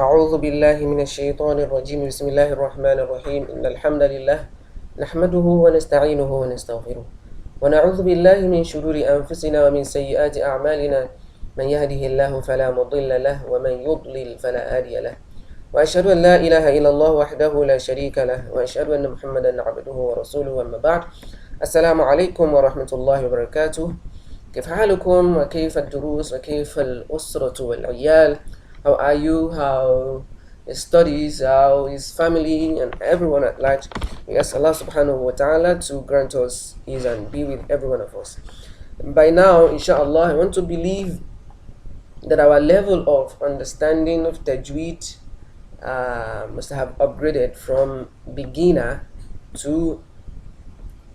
أعوذ بالله من الشيطان الرجيم بسم الله الرحمن الرحيم إن الحمد لله نحمده ونستعينه ونستغفره ونعوذ بالله من شرور أنفسنا ومن سيئات أعمالنا من يهده الله فلا مضل له ومن يضلل فلا هادي له وأشهد أن لا إله إلا الله وحده لا شريك له وأشهد أن محمدا عبده ورسوله أما بعد السلام عليكم ورحمة الله وبركاته كيف حالكم وكيف الدروس وكيف الأسرة والعيال. How are you? How is studies? How is family and everyone at large? We ask Allah subhanahu wa ta'ala to grant us ease and be with every one of us. By now, inshallah, I want to believe that our level of understanding of Tajweed must have upgraded from beginner to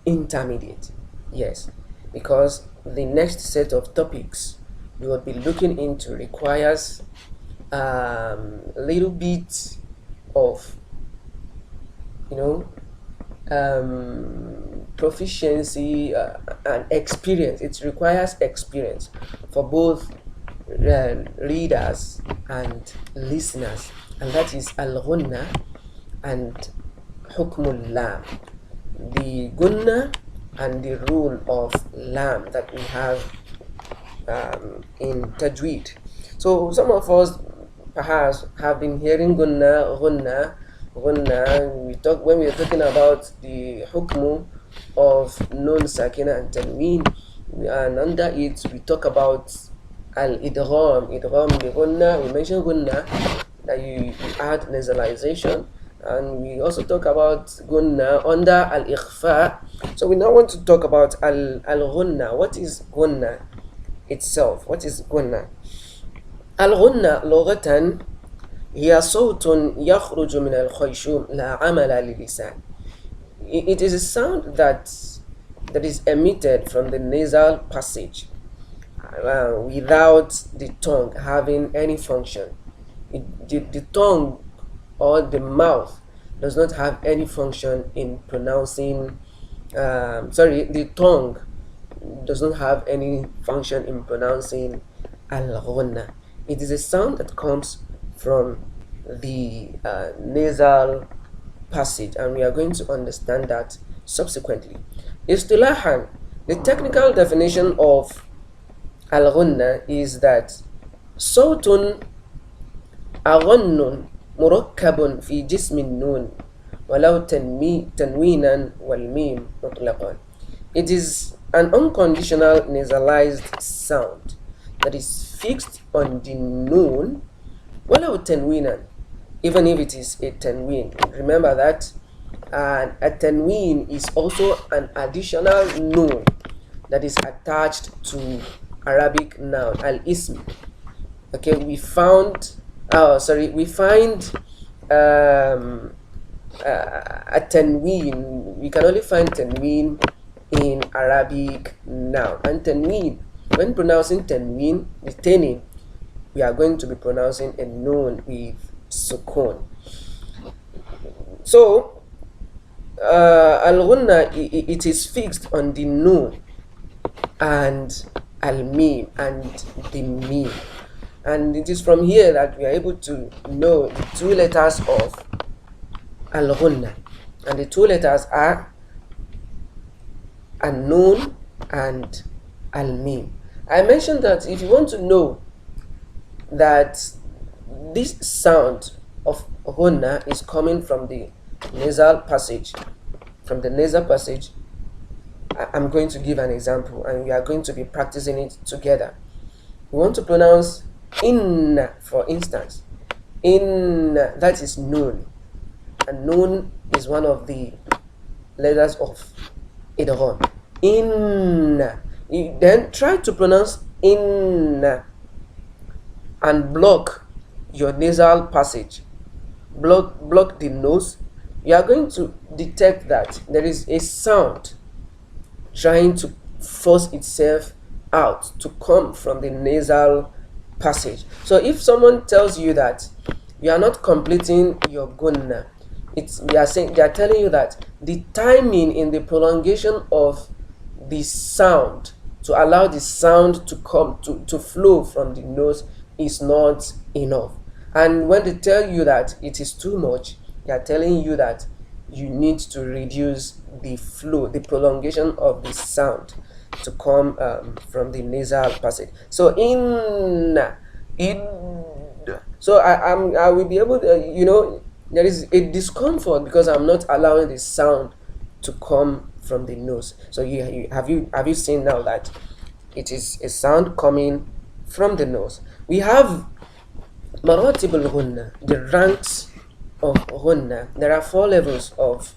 intermediate. Yes, because the next set of topics we will be looking into requires a little bit of proficiency and experience. It requires experience for both readers and listeners, and that is al-ghunna and hukmul lam, the gunna and the rule of lam that we have in Tajweed. So some of us perhaps have been hearing gunna. When we are talking about the hukmu of nun sakina and tanween, and under it we talk about al-idgham bi gunna. We mention gunna, that you add nasalization, and we also talk about gunna under al-ikhfa. So we now want to talk about al-gunna. What is gunna itself? What is gunna? الغنة لغة هي صوت يخرج من الخيشوم لا عمل للسان. It is a sound that is emitted from the nasal passage without the tongue having any function. The tongue or the mouth does not have any function in pronouncing. The tongue does not have any function in pronouncing al-ghunna. It is a sound that comes from the nasal passage, and we are going to understand that subsequently. Istilahan, the technical definition of al-ghunna is that صوت أغن مركب في جسم النون ولو تنوينا والميم مطلقا. It is an unconditional nasalized sound that is fixed on the noon, walau tanwinan, even if it is a tanween. Remember that a tanween is also an additional noon that is attached to Arabic noun al-ism. Okay, we find a tanween. We can only find tanween in Arabic noun, and tanween, when pronouncing tanween, the tanween, we are going to be pronouncing a noun with sukun. So al-ghunna, it is fixed on the noon and al-mim and the mim, and it is from here that we are able to know the two letters of al-ghunna, and the two letters are an-nun and al-mim. I mentioned that if you want to know that this sound of ghunna is coming from the nasal passage, I'm going to give an example, and we are going to be practicing it together. We want to pronounce inna, for instance. Inna, that is nun, and nun is one of the letters of idgham. Inna. You then try to pronounce inna and block your nasal passage, block the nose. You are going to detect that there is a sound trying to force itself out to come from the nasal passage. So if someone tells you that you are not completing your gunna, they are telling you that the timing in the prolongation of the sound to allow the sound to come to flow from the nose is not enough. And when they tell you that it is too much, they are telling you that you need to reduce the flow, the prolongation of the sound to come from the nasal passage. So in. So I will be able to, there is a discomfort because I'm not allowing the sound to come from the nose. So have you seen now that it is a sound coming from the nose? We have maratib al-ghunna, the ranks of ghunna. There are four ranks of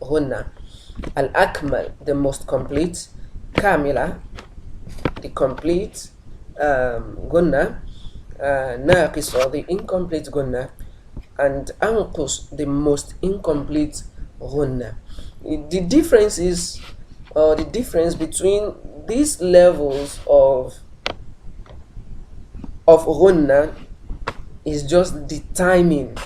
ghunna. Al-akmal, the most complete. Kamila, the complete ghunna. Naqis, or the incomplete ghunna. And anqus, the most incomplete ghunna. The difference is, or the difference between these levels of ghunna is just the timing.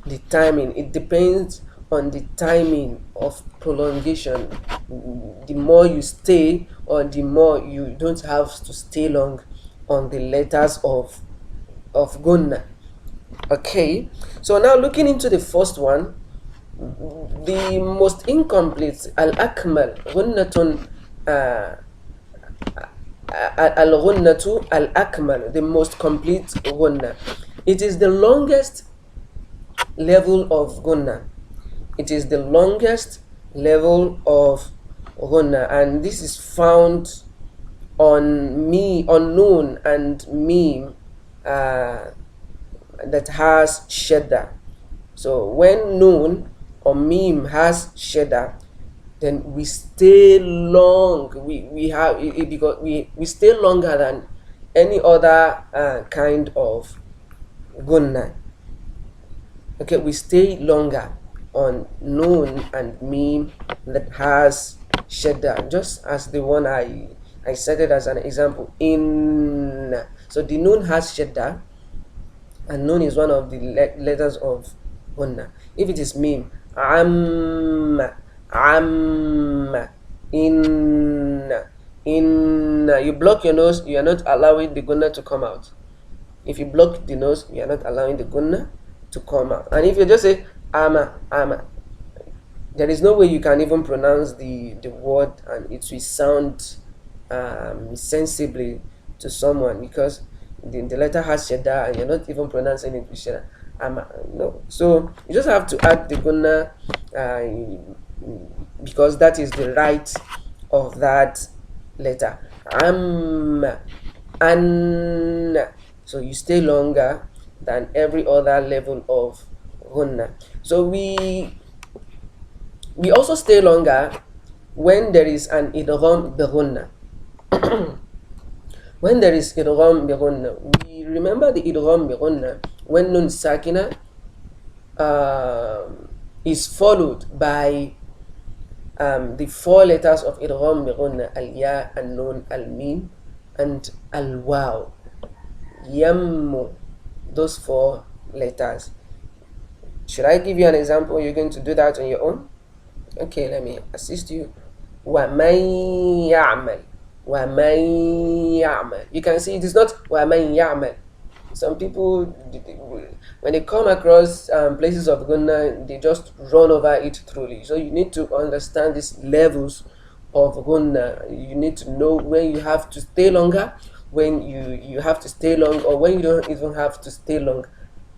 The timing, it depends on the timing of prolongation. The more you stay, or the more you don't have to stay long on the letters of ghunna. Okay, so now looking into the first one, the most incomplete, al-akmal ghunnatun, al-ghunnatu al-akmal, the most complete ghunna. It is the longest level of ghunna. It is the longest level of ghunna, and this is found on nun and mim that has shadda. So when nun or mim has shadda, then we stay long. We have it because we stay longer than any other kind of ghunna. Okay, we stay longer on nun and mim that has shadda, just as the one I cited as an example. In, so the nun has shadda, and nun is one of the letters of ghunna. If it is mim, in, you block your nose, you are not allowing the ghunna to come out. If you block the nose, you are not allowing the ghunna to come out. And if you just say ama, there is no way you can even pronounce the word and it will sound sensibly to someone, because the letter has shadda and you're not even pronouncing it with shadda. No. So you just have to add the ghunna because that is the right of that letter. An. So you stay longer than every other level of ghunna. So we also stay longer when there is an idgham bi ghunna. When there is idgham bi ghunna, we remember the idgham bi ghunna when nun sakina is followed by the four letters of idgham bi ghunna: al-ya, al-nun, al-mim, and al-waw. Yammu, those four letters. Should I give you an example? You're going to do that on your own? Okay, let me assist you. وَمَن يَعْمَلْ. وَمَن يَعْمَلْ. You can see it is not وَمَن يَعْمَلْ. Some people, when they come across places of ghunna, they just run over it thoroughly. So you need to understand these levels of ghunna. You need to know when you have to stay longer, when you have to stay long, or when you don't even have to stay long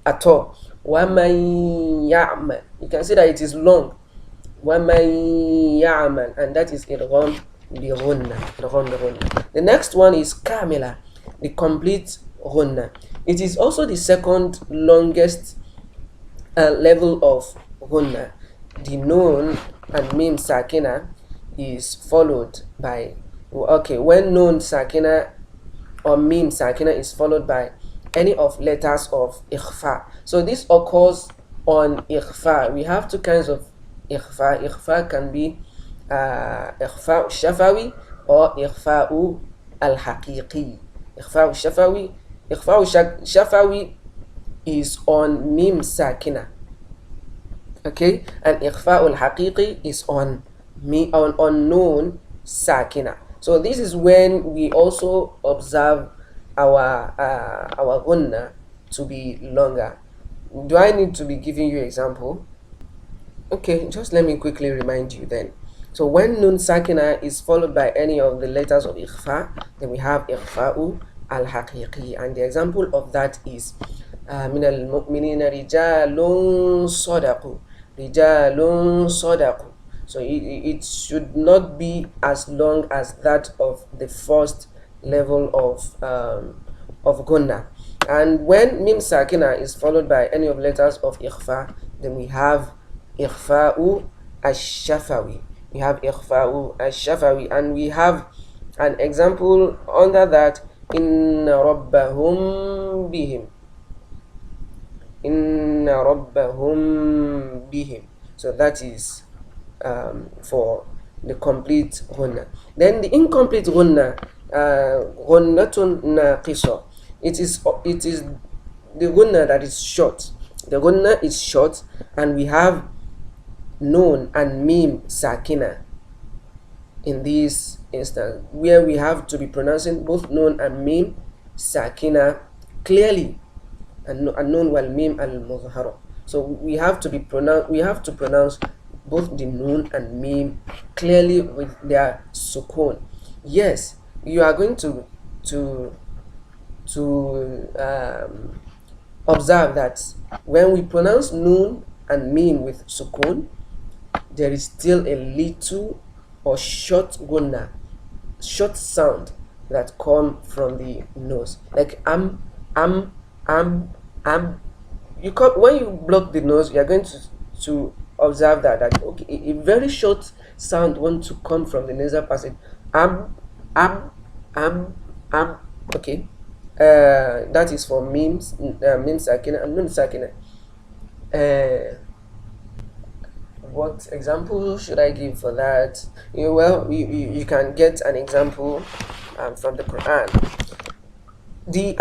at all. وَمَن يَعْمَلْ. You can see that it is long. وَمَن يَعْمَلْ, and that is idgham bi ghunna. The next one is kamila, the complete ghunna. It is also the second longest level of ghunna. The nun and mim sakina is followed by, okay, when nun sakina or mim sakina is followed by any of letters of ikhfa. So this occurs on ikhfa. We have two kinds of ikhfa. Ikhfa can be ikhfa shafawi or ikhfa al-haqiqi. Ikhfa shafawi. Ikhfa shafawi is on mim sakina. Okay, and ikhfa al-haqiqi is on nun sakina. So this is when we also observe our gunna to be longer. Do I need to be giving you example? Okay, just let me quickly remind you then. So when nun sakina is followed by any of the letters of ikhfa, then we have ikhfa'u al-haqiqi, and the example of that is من المؤمنين رجال صدقوا رجال صدقوا. So it should not be as long as that of the first level of gunna. And when mim sakina is followed by any of letters of ikhfa, then we have ikhfa'u ash-shafawi. We have ikhfa'u ash-shafawi, and we have an example under that, inna rabbahum bihim. Inna rabbahum bihim. So that is for the complete ghunna. Then the incomplete ghunna, ghunnatun naqisa. It is the ghunna that is short. The ghunna is short, and we have nun and mim sakina in this instance, where we have to be pronouncing both nun and mim sakina clearly, and nun wal mim al muzhara. So we have to pronounce both the nun and mim clearly with their sukun. Yes, you are going to observe that when we pronounce nun and mim with sukun, there is still a little or short gunna, short sound that come from the nose, like am. You when you block the nose, you are going to observe that okay, a very short sound wants to come from the nasal passage. Am. Okay, that is for memes, sakina and nun sakina. What example should I give for that? You can get an example from the Quran. The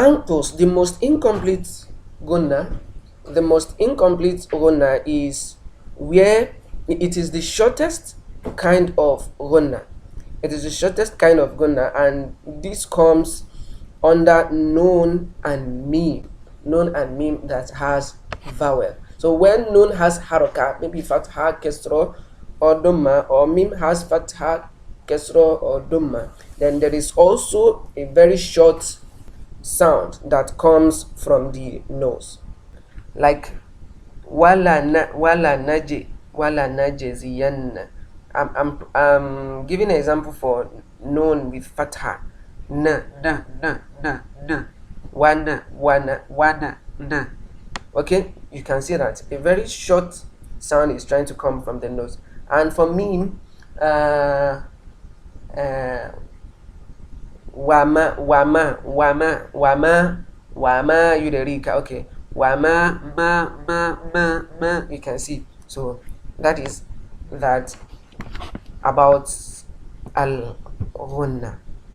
most incomplete gunna is where it is the shortest kind of gunna. It is the shortest kind of gunna, and this comes under nun and mim that has vowel. So when nun has haraka, maybe fatha, kesra, or dhamma, or mim has fatha, kesra, or dhamma, then there is also a very short sound that comes from the nose, like wala najaziyanna. I'm giving an example for nun with fatha. Na wana na. Okay, you can see that a very short sound is trying to come from the nose. And for mim, wama yuderika. Okay, wama ma, you can see. So that is that about al ghunna.